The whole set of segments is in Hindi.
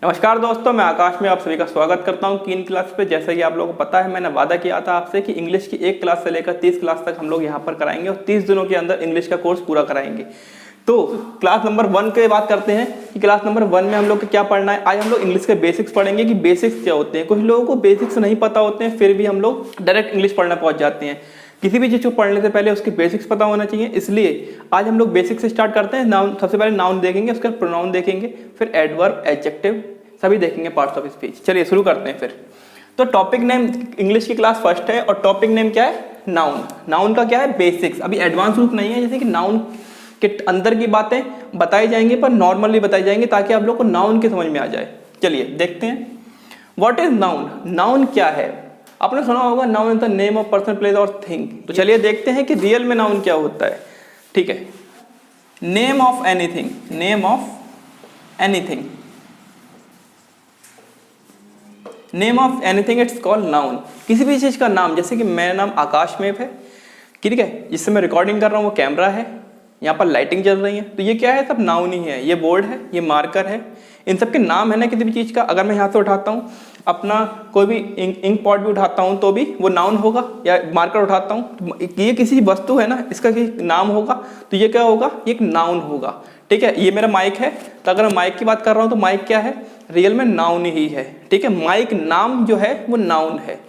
नमस्कार दोस्तों, मैं आकाश में आप सभी का स्वागत करता हूं कीन क्लास पे। जैसा कि आप लोगों को पता है, मैंने वादा किया था आपसे कि इंग्लिश की 1 क्लास से लेकर 30 क्लास तक हम लोग यहां पर कराएंगे और 30 दिनों के अंदर इंग्लिश का कोर्स पूरा कराएंगे। तो क्लास नंबर 1 की बात करते हैं कि क्लास नंबर 1 में हम लोग को क्या पढ़ना है। आज हम लोग इंग्लिश के बेसिक्स पढ़ेंगे कि बेसिक्स क्या होते हैं। कुछ लोगों को बेसिक्स नहीं पता होते हैं, फिर भी हम लोग डायरेक्ट इंग्लिश पढ़ना पहुंच जाते हैं। किसी भी चीज़ को पढ़ने से पहले उसके बेसिक्स पता होना चाहिए, इसलिए आज हम लोग बेसिक्स से स्टार्ट करते हैं। नाउन, सबसे पहले नाउन देखेंगे, उसके बाद प्रोनाउन देखेंगे, फिर एडवर्ब, एडजेक्टिव सभी देखेंगे, पार्ट्स ऑफ स्पीच। चलिए शुरू करते हैं फिर। तो टॉपिक नेम, इंग्लिश की क्लास फर्स्ट है और टॉपिक नेम क्या है? नाउन। नाउन का क्या है? बेसिक्स। अभी एडवांस रूप नहीं है, जैसे कि नाउन के अंदर की बातें बताई जाएंगी पर नॉर्मली बताई जाएंगी ताकि आप लोग को नाउन की समझ में आ जाए। चलिए देखते हैं व्हाट इज नाउन। नाउन क्या है? आपने सुना होगा noun is the name of person, place और थिंग। तो चलिए देखते हैं कि रियल में नाउन क्या होता है। ठीक है, name of anything, name of anything, name of anything it's called noun. किसी भी चीज का नाम, जैसे कि मेरा नाम आकाश मेप है, ठीक है, जिससे मैं रिकॉर्डिंग कर रहा हूँ वो कैमरा है, यहाँ पर लाइटिंग चल रही है, तो ये क्या है? सब नाउन ही है। ये बोर्ड है, ये मार्कर है, इन सब के नाम है ना किसी भी चीज का। अगर मैं यहाँ से उठाता हूँ अपना कोई भी इंक पॉट भी उठाता हूँ तो भी वो नाउन होगा, या मार्कर उठाता हूँ तो ये किसी वस्तु है ना, इसका नाम होगा, तो ये क्या होगा? ये एक नाउन होगा। ठीक है, ये मेरा माइक है, तो अगर मैं माइक की बात कर रहा हूँ तो माइक क्या है? रियल में नाउन ही है। ठीक है, माइक नाम जो है वो नाउन है।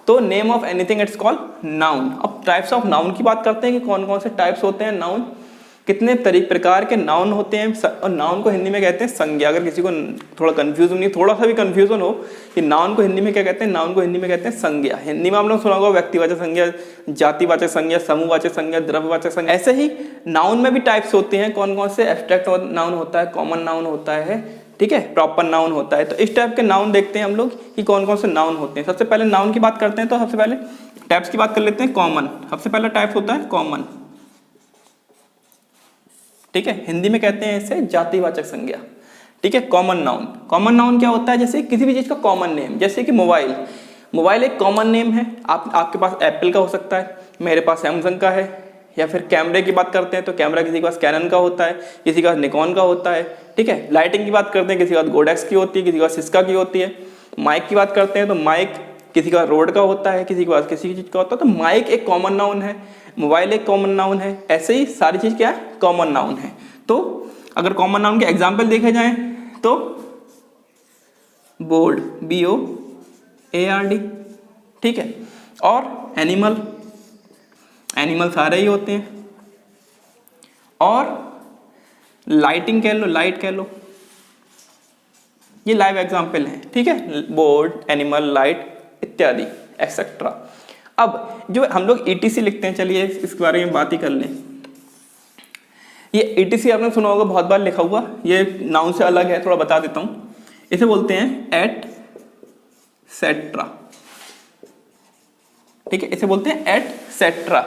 तो name of anything it's called noun. अब टाइप्स ऑफ नाउन की बात करते हैं कि कौन कौन से टाइप्स होते हैं नाउन, कितने प्रकार के नाउन होते हैं। और नाउन को हिंदी में कहते हैं संज्ञा। अगर किसी को थोड़ा कंफ्यूजन नहीं, थोड़ा सा भी कंफ्यूजन हो कि नाउन को हिंदी में क्या कहते हैं, नाउन को हिंदी में कहते हैं संज्ञा। हिंदी में आप लोग सुना होगा व्यक्तिवाचक संज्ञा, जातिवाचक संज्ञा, समूहवाचक संज्ञा, द्रव्यवाचक संज्ञा। ऐसे ही नाउन में भी टाइप्स होते हैं। कौन कौन से? एब्स्ट्रैक्ट नाउन होता है, कॉमन नाउन होता है, ठीक है, प्रॉपर नाउन होता है। तो इस टाइप के नाउन देखते हैं हम लोग कि कौन कौन से नाउन होते हैं। सबसे पहले नाउन की बात करते हैं तो सबसे पहले टाइप्स की बात कर लेते हैं। कॉमन, सबसे पहला टाइप होता है कॉमन। ठीक है, हिंदी में कहते हैं इसे जातिवाचक संज्ञा। ठीक है, कॉमन नाउन। कॉमन नाउन क्या होता है? जैसे किसी भी चीज का कॉमन नेम, जैसे कि मोबाइल। मोबाइल एक कॉमन नेम है। आपके पास एप्पल का हो सकता है, मेरे पास सैमसंग का है। या फिर कैमरे की बात करते हैं तो कैमरा किसी के पास कैनन का होता है, किसी का निकॉन का होता है। ठीक है, लाइटिंग की बात करते हैं, किसी के पास गोडेक्स की होती है, किसी के पास सिस्का की होती है। माइक की बात करते हैं तो माइक किसी का रोड का होता है, किसी के पास किसी चीज का होता है। तो माइक एक कॉमन नाउन है, मोबाइल एक कॉमन नाउन है। ऐसे ही सारी चीज क्या है? कॉमन नाउन है। तो अगर कॉमन नाउन के एग्जाम्पल देखे जाएं तो बोर्ड, BOARD, ठीक है, और एनिमल, एनिमल सारे ही होते हैं। और लाइटिंग कह लो, लाइट कह लो, ये लाइव एग्जाम्पल है। ठीक है, बोर्ड, एनिमल, लाइट इत्यादि एक्सेट्रा। अब जो हम लोग ETC लिखते हैं, चलिए इसके बारे में बात ही कर लें। ये ETC आपने सुना होगा, बहुत बार लिखा हुआ, ये नाउन से अलग है, थोड़ा बता देता हूं। इसे बोलते हैं एट सेट्रा। ठीक है, इसे बोलते हैं एट सेट्रा।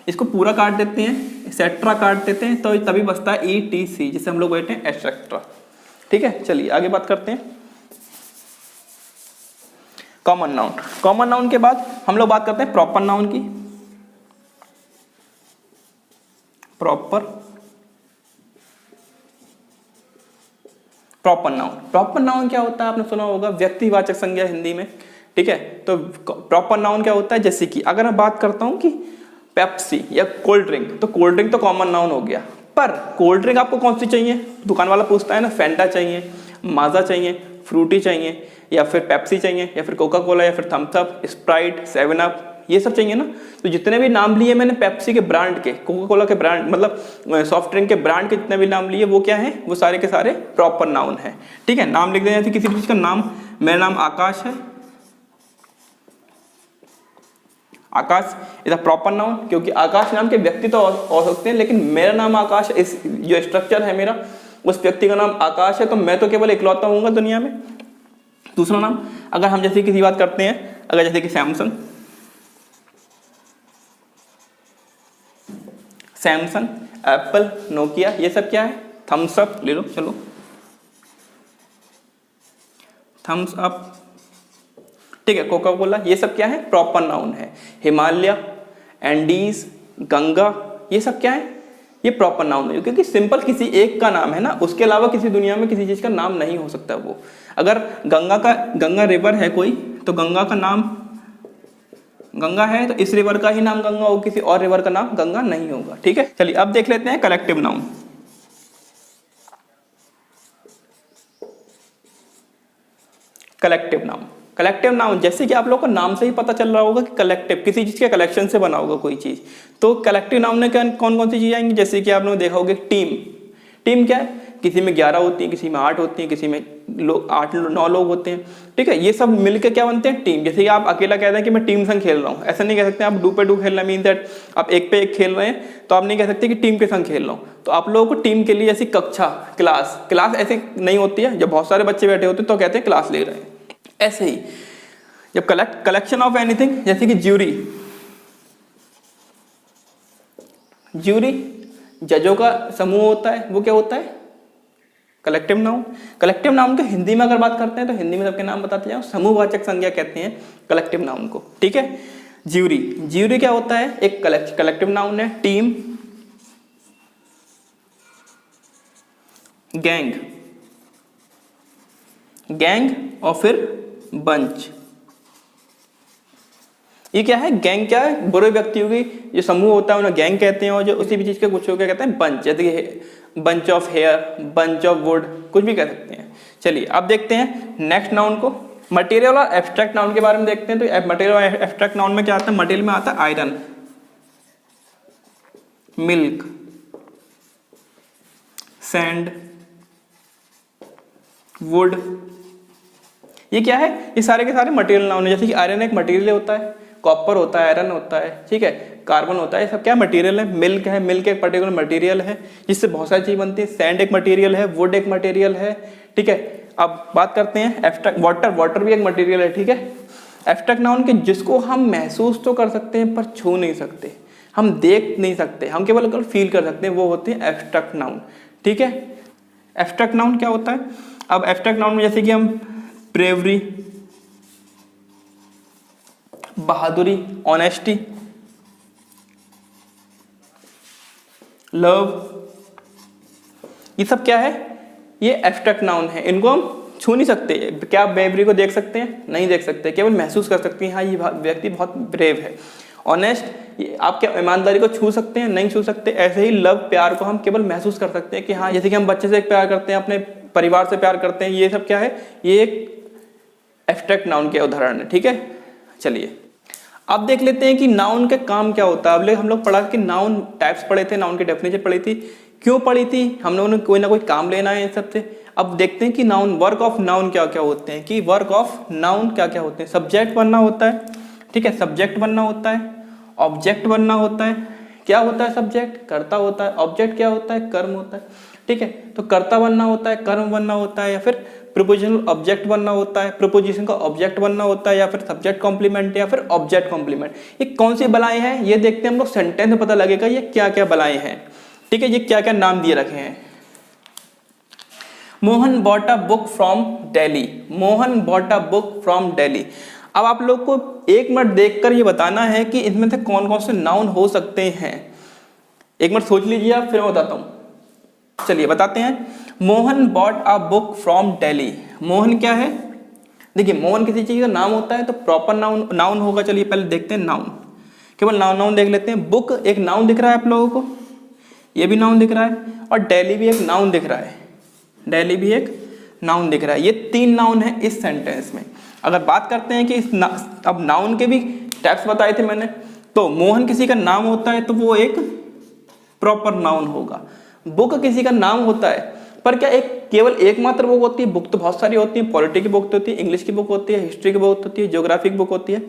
इसको पूरा काट देते हैं, सेट्रा काट देते हैं, तो तभी बचता है ETC, जिसे हम लोग कहते हैं एटसेट्रा। ठीक है, चलिए आगे बात करते हैं कॉमन नाउन। कॉमन नाउन के बाद हम लोग बात करते हैं प्रॉपर नाउन की। प्रॉपर नाउन, प्रॉपर नाउन क्या होता है? आपने सुना होगा व्यक्तिवाचक संज्ञा हिंदी में। ठीक है, तो प्रॉपर नाउन क्या होता है? जैसे कि अगर मैं बात करता हूं कि पेप्सी या कोल्ड ड्रिंक, तो कोल्ड ड्रिंक तो कॉमन नाउन हो गया, पर कोल्ड ड्रिंक आपको कौन सी चाहिए? दुकान वाला पूछता है ना, फैंटा चाहिए, माजा चाहिए, फ्रूटी चाहिए, या फिर पेप्सी चाहिए, या फिर कोका कोला, या फिर थम्स अप, स्प्राइट, 7 अप, ये सब चाहिए ना। तो जितने भी नाम लिए मैंने पेप्सी के ब्रांड के, कोका कोला के ब्रांड, मतलब सॉफ्ट ड्रिंक के ब्रांड के जितने भी नाम लिए, वो क्या है? वो सारे के सारे प्रॉपर नाउन है। ठीक है, नाम लिख देना, किसी भी चीज का नाम। मेरा नाम आकाश है, आकाश इज अ प्रॉपर नाउन, क्योंकि आकाश नाम के व्यक्ति तो और सकते हैं, लेकिन मेरा नाम आकाश, इस जो स्ट्रक्चर है मेरा, उस व्यक्ति का नाम आकाश है, तो मैं तो केवल इकलौता हूँगा दुनिया में। दूसरा नाम, अगर हम जैसे किसी बात करते हैं, अगर जैसे कि सैमसंग, सैमसंग, एप्पल, नोकिया, ये सब क्या है? थम्स अप ले लो, चलो थम्स अप, ठीक है, कोका कोला, ये सब क्या है? प्रॉपर नाउन है। हिमालय, एंडीज, गंगा, ये सब क्या है? ये प्रॉपर नाउन है, क्योंकि सिंपल किसी एक का नाम है ना, उसके अलावा किसी दुनिया में किसी चीज का नाम नहीं हो सकता वो। अगर गंगा रिवर है कोई, तो गंगा का नाम गंगा है, तो इस रिवर का ही नाम गंगा होगा, किसी और रिवर का नाम गंगा नहीं होगा। ठीक है, चलिए अब देख लेते हैं collective noun. Collective noun, collective noun जैसे कि आप लोगों को नाम से ही पता चल रहा होगा कि कलेक्टिव किसी चीज के कलेक्शन से बना होगा कोई चीज। तो कलेक्टिव नाउन में कौन कौन सी चीजें आएंगी, जैसे कि आप लोगों ने देखा होगा टीम। टीम क्या है, किसी में 11 होती है, किसी में 8 होती है, किसी में 8-9 लोग होते हैं। ठीक है, ये सब मिलकर क्या बनते हैं, टीम। जैसे कि आप अकेला कहते हैं कि मैं टीम संग खेल रहा हूँ, ऐसा नहीं कह सकते। आप 2 पे 2 खेलना मीन दैट आप 1 पे 1 खेल रहे हैं, तो आप नहीं कह सकते कि टीम के संग खेल रहा हूँ। तो आप लोगों को टीम के लिए जैसी कक्षा, क्लास ऐसे नहीं होती है। जब बहुत सारे बच्चे बैठे होते हैं तो कहते हैं क्लास ले रहे हैं। ऐसे ही जब कलेक्शन ऑफ एनीथिंग, जैसे कि ज्यूरी जजों का समूह होता है, वो क्या होता है, कलेक्टिव नाउन। कलेक्टिव नाउन के हिंदी में अगर बात करते हैं तो हिंदी में सबके नाम बताते जाओ, समूहवाचक संज्ञा कहते हैं कलेक्टिव नाउन को। ठीक है, ज्यूरी क्या होता है, एक कलेक्टिव नाउन है। टीम, गैंग और फिर बंच। ये क्या है, गैंग क्या है, बुरे व्यक्तियों की जो समूह होता है उन्हें गैंग कहते हैं, और जो उसी भी चीज के कुछ हो क्या कहते हैं, बंच। जैसे कि bunch of hair, bunch of wood, कुछ भी कह सकते हैं। चलिए अब देखते हैं नेक्स्ट नाउन को, मटेरियल और एब्स्ट्रैक्ट नाउन के बारे में देखते हैं। तो मटेरियल और एब्स्ट्रैक्ट नाउन में क्या आता है, मटेरियल में आता है आयरन, मिल्क, सैंड, वुड। ये क्या है, ये सारे के सारे मटेरियल नाउन है। जैसे कि आयरन एक मटेरियल होता है, कॉपर होता है, आयरन होता है, ठीक है, कार्बन होता है, ये सब क्या मटेरियल है। मिल्क एक पर्टिकुलर मटेरियल है जिससे बहुत सारी चीज बनती है। सैंड एक मटेरियल है, वुड एक मटेरियल है। ठीक है, अब बात करते हैं एब्स्ट्रैक्ट, वाटर भी एक मटेरियल है। ठीक है, एब्स्ट्रैक्ट नाउन के जिसको हम महसूस तो कर सकते हैं पर छू नहीं सकते, हम देख नहीं सकते, हम केवल फील कर सकते हैं, वो होते हैं एब्स्ट्रैक्ट नाउन। ठीक है, एब्स्ट्रैक्ट नाउन क्या होता है, अब एब्स्ट्रैक्ट नाउन में जैसे कि हम ब्रेवरी, बहादुरी, ऑनेस्टी, लव, ये सब क्या है, ये एब्स्ट्रैक्ट नाउन है। इनको हम छू नहीं सकते। क्या आप ब्रेवरी को देख सकते हैं, नहीं देख सकते, केवल महसूस कर सकते हैं हाँ ये व्यक्ति बहुत ब्रेव है। ऑनेस्ट, आप क्या ईमानदारी को छू सकते हैं, नहीं छू सकते। ऐसे ही लव, प्यार को हम केवल महसूस कर सकते हैं कि हाँ, जैसे कि हम बच्चे से प्यार करते हैं, अपने परिवार से प्यार करते हैं, ये सब क्या है, ये एक एब्स्ट्रैक्ट नाउन के उदाहरण है। ठीक है, चलिए अब देख लेते हैं कि नाउन के काम क्या होता है। अब हम लोग पढ़ा कि नाउन टाइप्स पढ़े थे, नाउन की डेफिनेशन पढ़ी थी, क्यों पढ़ी थी, हम लोगों ने कोई ना कोई काम लेना है इन सबसे। अब देखते हैं कि नाउन, वर्क ऑफ नाउन क्या क्या होते हैं, कि वर्क ऑफ नाउन क्या क्या होते हैं। सब्जेक्ट बनना होता है, ठीक है, सब्जेक्ट बनना होता है, ऑब्जेक्ट बनना होता है। क्या होता है सब्जेक्ट, कर्ता होता है, ऑब्जेक्ट क्या होता है, कर्म होता है। ठीक है, तो कर्ता बनना होता है, कर्म बनना होता है, या फिर प्रीपोजिशनल ऑब्जेक्ट बनना होता है, प्रीपोजिशन का ऑब्जेक्ट बनना होता है, या फिर सब्जेक्ट कॉम्प्लीमेंट या फिर ऑब्जेक्ट कॉम्प्लीमेंट। ये कौन सी बलाएं हैं, ये देखते हैं हम लोग, सेंटेंस में पता लगेगा ये क्या क्या बलाएं हैं। ठीक है, ये क्या क्या नाम दिए रखे हैं। Mohan bought a book from Delhi, Mohan bought a book from Delhi. अब आप लोग को 1 मिनट देखकर ये बताना है कि इसमें से कौन कौन से नाउन हो सकते हैं। 1 मिनट सोच लीजिए आप, फिर मैं बताता हूँ। चलिए बताते हैं। Mohan bought a book from Delhi. Mohan क्या है, देखिए मोहन किसी चीज का नाम होता है तो प्रॉपर नाउन होगा। चलिए पहले देखते हैं नाउन, केवल नाउन देख लेते हैं। बुक एक नाउन दिख रहा है आप लोगों को, ये भी नाउन दिख रहा है, और दिल्ली भी एक नाउन दिख रहा है, दिल्ली भी एक नाउन दिख रहा है। ये 3 नाउन है इस सेंटेंस में। अगर बात करते हैं कि अब नाउन के भी टाइप्स बताए थे मैंने, तो मोहन किसी का नाम होता है तो वो एक प्रॉपर नाउन होगा। बुक किसी का नाम होता है, पर क्या केवल एकमात्र बुक होती है, बुक तो बहुत सारी होती है। पॉलिटी की बुक होती है, इंग्लिश की बुक होती है, हिस्ट्री की बुक होती है, ज्योग्राफी की बुक होती है।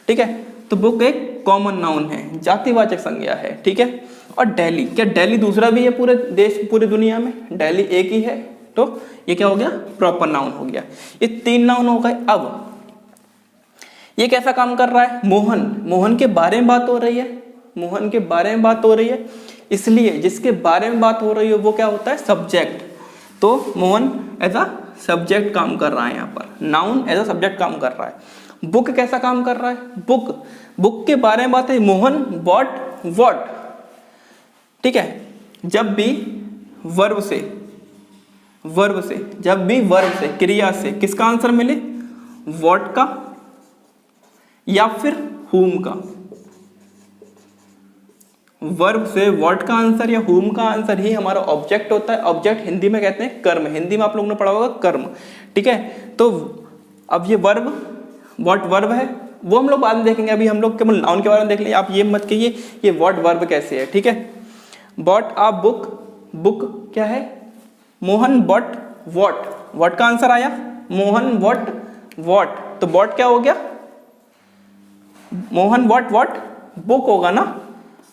ठीक है, तो बुक एक कॉमन नाउन है, जातिवाचक संज्ञा है। ठीक है, और दिल्ली, क्या दिल्ली दूसरा भी है पूरे देश, पूरी दुनिया में, दिल्ली एक ही है, तो ये क्या हो गया, प्रॉपर नाउन हो गया। ये 3 नाउन हो गए। अब ये कैसा काम कर रहा है, मोहन के बारे में बात हो रही है, मोहन के बारे में बात हो रही है, इसलिए जिसके बारे में बात हो रही है वो क्या होता है, सब्जेक्ट। तो मोहन एज अ सब्जेक्ट काम कर रहा है, यहाँ पर नाउन एज अ सब्जेक्ट काम कर रहा है। बुक कैसा काम कर रहा है, बुक के बारे में बात है, मोहन बॉट व्हाट। ठीक है, जब भी वर्ब से जब भी वर्ब से क्रिया से किसका आंसर मिले, व्हाट का या फिर whom का। वर्ब से व्हाट का आंसर या whom का आंसर ही हमारा ऑब्जेक्ट होता है। ऑब्जेक्ट हिंदी में कहते हैं कर्म, हिंदी में आप लोगों ने पढ़ा होगा कर्म, ठीक है। तो अब ये वर्ब, व्हाट वर्ब है वो हम लोग बाद में देखेंगे, अभी हम लोग केवल नाउन के बारे में देख लेंगे। आप ये मत कहिए ये व्हाट वर्ब कैसे है, ठीक है। बॉट अ बुक, बुक क्या है, मोहन बॉट व्हाट, व्हाट का आंसर आया मोहन बॉट व्हाट, तो बॉट क्या हो गया, मोहन बॉट व्हाट, बुक होगा ना,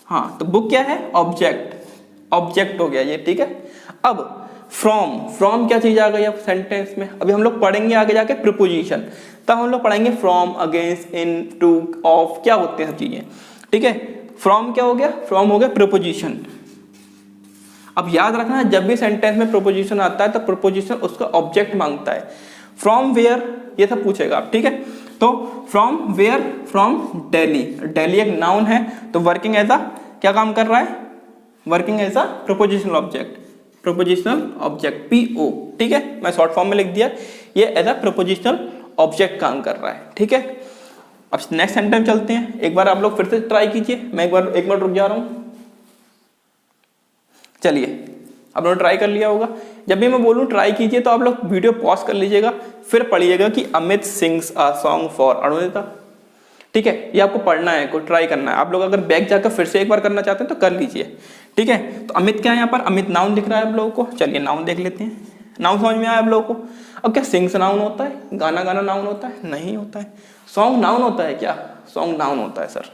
हाँ। तो बुक क्या है, ऑब्जेक्ट, ऑब्जेक्ट हो गया ये, ठीक है। अब फ्रॉम, फ्रॉम क्या चीज आ गई अब सेंटेंस में, अभी हम लोग पढ़ेंगे आगे जाके प्रीपोजिशन, तब हम लोग पढ़ेंगे from, against, in, to, of क्या होते हैं सब चीजें, ठीक है। फ्रॉम क्या हो गया, फ्रॉम हो गया प्रीपोजिशन। अब याद रखना जब भी सेंटेंस में प्रीपोजिशन आता है तो प्रीपोजिशन उसका ऑब्जेक्ट मांगता है। फ्रॉम वेयर ये सब पूछेगा आप, ठीक है। तो from where, from Delhi, Delhi एक नाउन है तो वर्किंग एज अ क्या काम कर रहा है, working as a prepositional object, prepositional object PO, ठीक है। मैं शॉर्ट फॉर्म में लिख दिया, ये एज अ प्रीपोजिशनल ऑब्जेक्ट काम कर रहा है, ठीक है। अब नेक्स्ट सेंटेंस चलते हैं, एक बार आप लोग फिर से ट्राई कीजिए, मैं एक बार रुक जा रहा हूं। चलिए आप लोगों ने ट्राई कर लिया होगा, जब भी मैं बोलूं ट्राई कीजिए तो आप लोग वीडियो पॉज कर लीजिएगा, फिर पढ़िएगा कि Amit sings a song for Arunita, ठीक है। ये आपको पढ़ना है, कोई ट्राई करना है। आप लोग अगर बैक जाकर फिर से एक बार करना चाहते हैं तो कर लीजिए, ठीक है। तो अमित क्या है यहाँ पर, अमित नाउन दिख रहा है आप लोगों को, चलिए नाउन देख लेते हैं। नाउन समझ में आया आप लोगों को। अब क्या सिंग्स नाउन होता है, गाना गाना नाउन होता है, नहीं होता है। सॉन्ग नाउन होता है क्या, सॉन्ग नाउन होता है सर।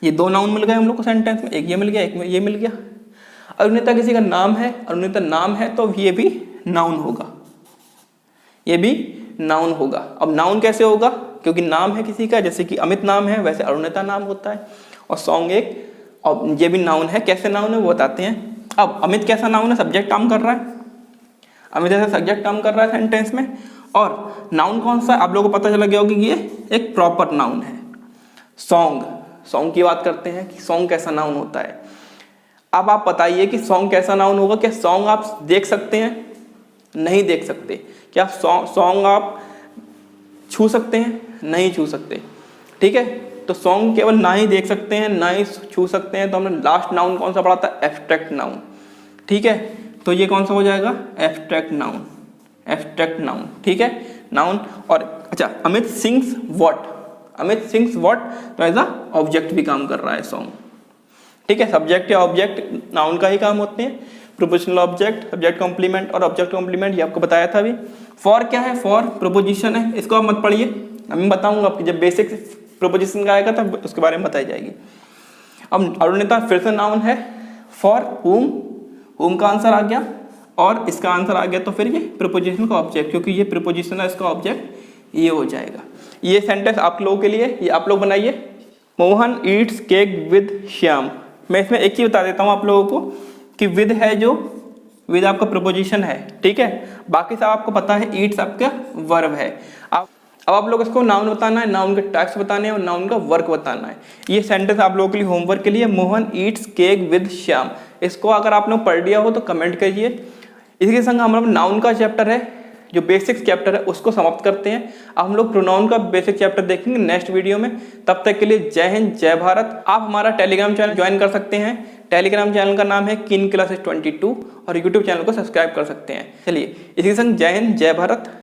ये दो नाउन मिल गए हम लोग को सेंटेंस में, एक ये मिल गया, एक ये मिल गया। अरुणिता किसी का नाम है, अरुणिता नाम है तो ये भी नाउन होगा, ये भी नाउन होगा। अब नाउन कैसे होगा, क्योंकि नाम है किसी का, जैसे कि अमित नाम है वैसे अरुणिता नाम होता है, और सॉन्ग एक, और ये भी नाउन है। कैसे नाउन है वो बताते हैं। अब अमित कैसा नाउन है, सब्जेक्ट काम कर रहा है, अमित ऐसा सब्जेक्ट काम कर रहा है सेंटेंस में। और नाउन कौन सा, आप लोगों को पता चला गया होगा कि ये एक प्रॉपर नाउन है। सॉन्ग, सॉन्ग की बात करते हैं कि सॉन्ग कैसा नाउन होता है। अब आप बताइए कि सॉन्ग कैसा नाउन होगा। क्या सॉन्ग आप देख सकते हैं, नहीं देख सकते। क्या सॉन्ग आप छू सकते हैं, नहीं छू सकते, ठीक है। तो सॉन्ग केवल ना ही देख सकते हैं ना ही छू सकते हैं। तो हमने लास्ट नाउन कौन सा पढ़ा था, एब्स्ट्रैक्ट नाउन, ठीक है। तो ये कौन सा हो जाएगा, एब्स्ट्रैक्ट नाउन, एब्स्ट्रैक्ट नाउन, ठीक है, नाउन। और अच्छा Amit sings what, Amit sings what, तो एज अ ऑब्जेक्ट भी काम कर रहा है सॉन्ग, ठीक है। सब्जेक्ट या ऑब्जेक्ट नाउन का ही काम होते हैं। प्रीपोजिशनल ऑब्जेक्ट, सब्जेक्ट कॉम्प्लीमेंट और ऑब्जेक्ट कॉम्प्लीमेंट, ये आपको बताया था अभी। फॉर क्या है, फॉर प्रीपोजिशन है, इसको आप मत पढ़िए, मैं बताऊंगा आपकी जब बेसिक प्रीपोजिशन का आएगा तब उसके बारे में बताई जाएगी। अब अरुणिता फिर से नाउन है। फॉर हुम, हुम का आंसर आ गया और इसका आंसर आ गया, तो फिर ये प्रीपोजिशन का ऑब्जेक्ट, क्योंकि ये प्रीपोजिशन है इसका ऑब्जेक्ट ये हो जाएगा। ये सेंटेंस आप लोगों के लिए, ये आप लोग बनाइए। Mohan Yeats cake with Shyam. मैं इसमें एक चीज बता देता हूँ आप लोगों को कि विद है जो, विद आपका प्रीपोजिशन है, ठीक है। बाकी सब आपको पता है, ईट्स आपका वर्ब है। अब आप लोग इसको नाउन बताना है, नाउन के टाइप्स बताने हैं और नाउन का वर्क बताना है। ये सेंटेंस आप लोगों के लिए होमवर्क के लिए, Mohan Yeats cake with Shyam. इसको अगर आप लोग पढ़ लिया हो तो कमेंट करिए। इसके संग हम लोग नाउन का चैप्टर है जो बेसिक चैप्टर है उसको समाप्त करते हैं। अब हम लोग प्रोनाउन का बेसिक चैप्टर देखेंगे नेक्स्ट वीडियो में। तब तक के लिए जय हिंद, जय भारत। आप हमारा टेलीग्राम चैनल ज्वाइन कर सकते हैं। टेलीग्राम चैनल का नाम है किन क्लासेस 22 और यूट्यूब चैनल को सब्सक्राइब कर सकते हैं। चलिए इसी संग जय हिंद, जय भारत।